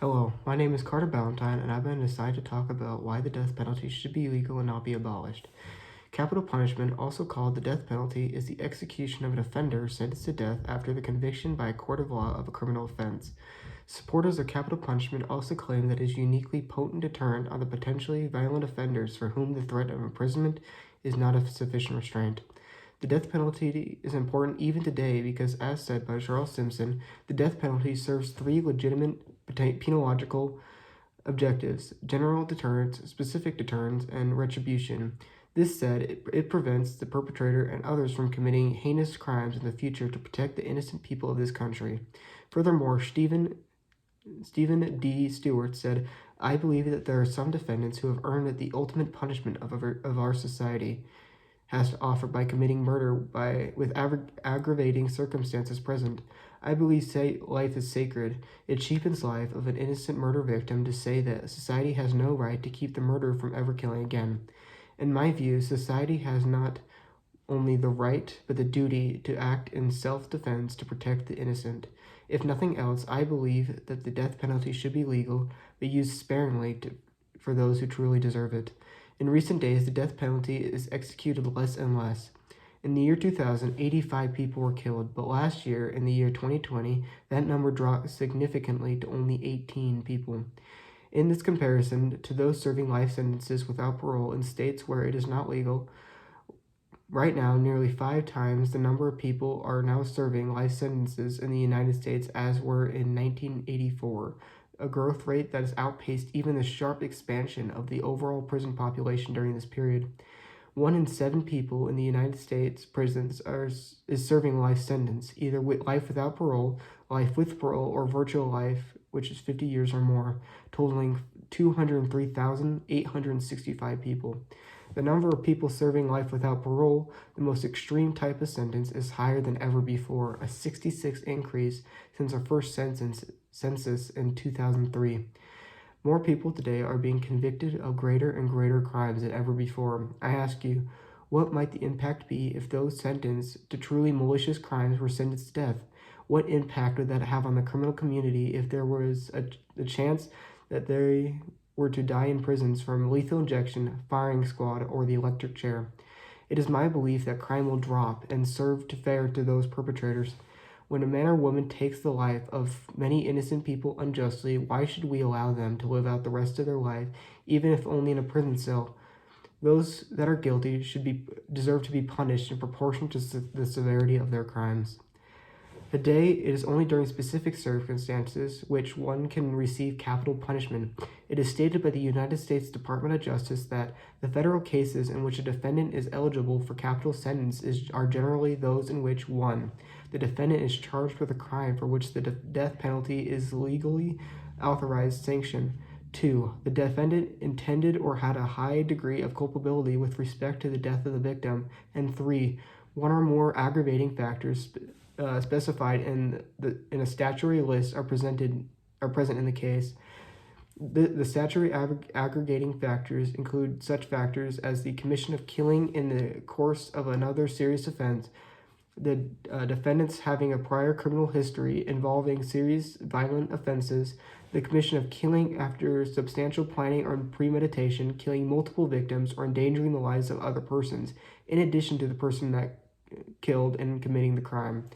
Hello, my name is Carter Ballantyne, and I've been assigned to talk about why the death penalty should be legal and not be abolished. Capital punishment, also called the death penalty, is the execution of an offender sentenced to death after the conviction by a court of law of a criminal offense. Supporters of capital punishment also claim that it is a uniquely potent deterrent on the potentially violent offenders for whom the threat of imprisonment is not a sufficient restraint. The death penalty is important even today because, as said by Charles Simpson, the death penalty serves three legitimate penological objectives: general deterrence, specific deterrence, and retribution. This said, it prevents the perpetrator and others from committing heinous crimes in the future to protect the innocent people of this country. Furthermore, Stephen D. Stewart said, "I believe that there are some defendants who have earned the ultimate punishment of our society has to offer by committing murder with aggravating circumstances present. I believe life is sacred. It cheapens life of an innocent murder victim to say that society has no right to keep the murderer from ever killing again. In my view, society has not only the right but the duty to act in self-defense to protect the innocent. If nothing else, I believe that the death penalty should be legal, but used sparingly for those who truly deserve it. In recent days, the death penalty is executed less and less. In the year 2000, 85 people were killed, but last year, in the year 2020, that number dropped significantly to only 18 people. In this comparison to those serving life sentences without parole in states where it is not legal, right now, nearly 5 times the number of people are now serving life sentences in the United States as were in 1984, a growth rate that has outpaced even the sharp expansion of the overall prison population during this period. 1 in 7 people in the United States prisons is serving life sentence, either with life without parole, life with parole, or virtual life, which is 50 years or more, totaling 203,865 people. The number of people serving life without parole, the most extreme type of sentence, is higher than ever before, a 66 increase since our first census in 2003. More people today are being convicted of greater and greater crimes than ever before. I ask you, what might the impact be if those sentenced to truly malicious crimes were sentenced to death? What impact would that have on the criminal community if there was a chance that they were to die in prisons from lethal injection, firing squad, or the electric chair? It is my belief that crime will drop and serve to fair to those perpetrators. When a man or woman takes the life of many innocent people unjustly, why should we allow them to live out the rest of their life, even if only in a prison cell? Those that are guilty deserve to be punished in proportion to the severity of their crimes. Today, it is only during specific circumstances which one can receive capital punishment. It is stated by the United States Department of Justice that the federal cases in which a defendant is eligible for capital sentence are generally those in which 1. The defendant is charged with a crime for which the death penalty is legally authorized sanction. 2. The defendant intended or had a high degree of culpability with respect to the death of the victim. And 3. One or more aggravating factors specified in a statutory list are present in the case. The statutory aggregating factors include such factors as the commission of killing in the course of another serious offense, the defendants having a prior criminal history involving serious violent offenses, the commission of killing after substantial planning or premeditation, killing multiple victims, or endangering the lives of other persons, in addition to the person that killed and committing the crime.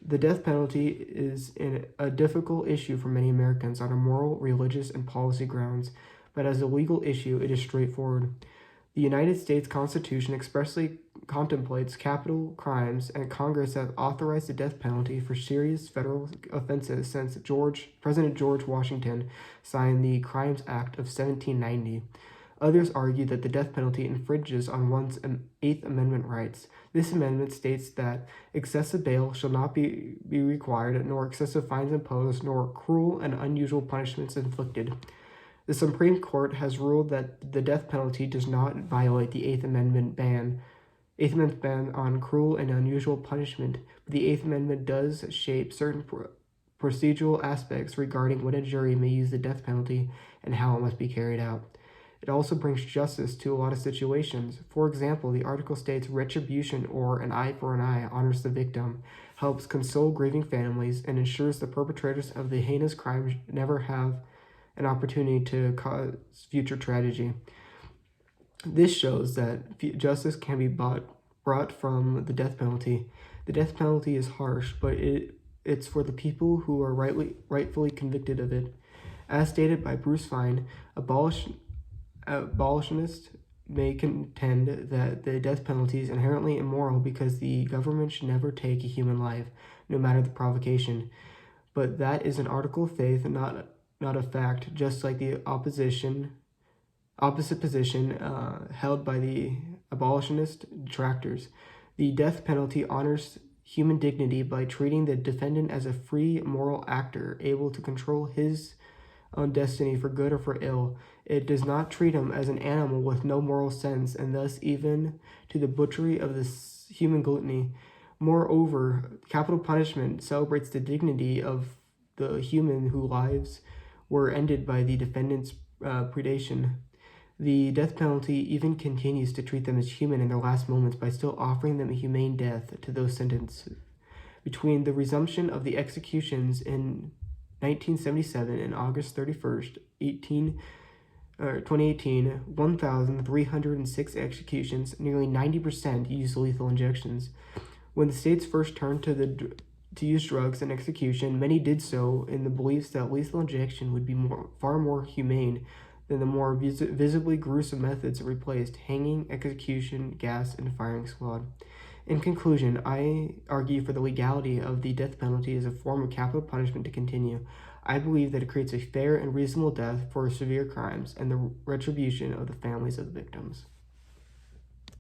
The death penalty is a difficult issue for many Americans on a moral, religious, and policy grounds, but as a legal issue, it is straightforward. The United States Constitution expressly contemplates capital crimes, and Congress has authorized the death penalty for serious federal offenses since President George Washington signed the Crimes Act of 1790. Others argue that the death penalty infringes on one's Eighth Amendment rights. This amendment states that excessive bail shall not be required, nor excessive fines imposed, nor cruel and unusual punishments inflicted. The Supreme Court has ruled that the death penalty does not violate the Eighth Amendment ban on cruel and unusual punishment, but the Eighth Amendment does shape certain procedural aspects regarding when a jury may use the death penalty and how it must be carried out. It also brings justice to a lot of situations. For example, the article states retribution, or an eye for an eye, honors the victim. helps console grieving families, and ensures the perpetrators of the heinous crimes never have an opportunity to cause future tragedy. This shows that justice can be brought from the death penalty. The death penalty is harsh, but it's for the people who are rightfully convicted of it. As stated by Bruce Fein, abolitionists may contend that the death penalty is inherently immoral because the government should never take a human life, no matter the provocation. But that is an article of faith and not a fact, just like the opposite position held by the abolitionist detractors. The death penalty honors human dignity by treating the defendant as a free moral actor, able to control his own destiny for good or for ill. It does not treat him as an animal with no moral sense, and thus even to the butchery of this human gluttony. Moreover, capital punishment celebrates the dignity of the human whose lives were ended by the defendant's predation. The death penalty even continues to treat them as human in their last moments by still offering them a humane death to those sentenced. Between the resumption of the executions in 1977 and August 31st, 2018, 1,306 executions, nearly 90% used lethal injections. When the states first turned to use drugs in execution, many did so in the beliefs that lethal injection would be far more humane than the more visibly gruesome methods it replaced: hanging, execution, gas, and firing squad. In conclusion, I argue for the legality of the death penalty as a form of capital punishment to continue. I believe that it creates a fair and reasonable death for severe crimes and the retribution of the families of the victims.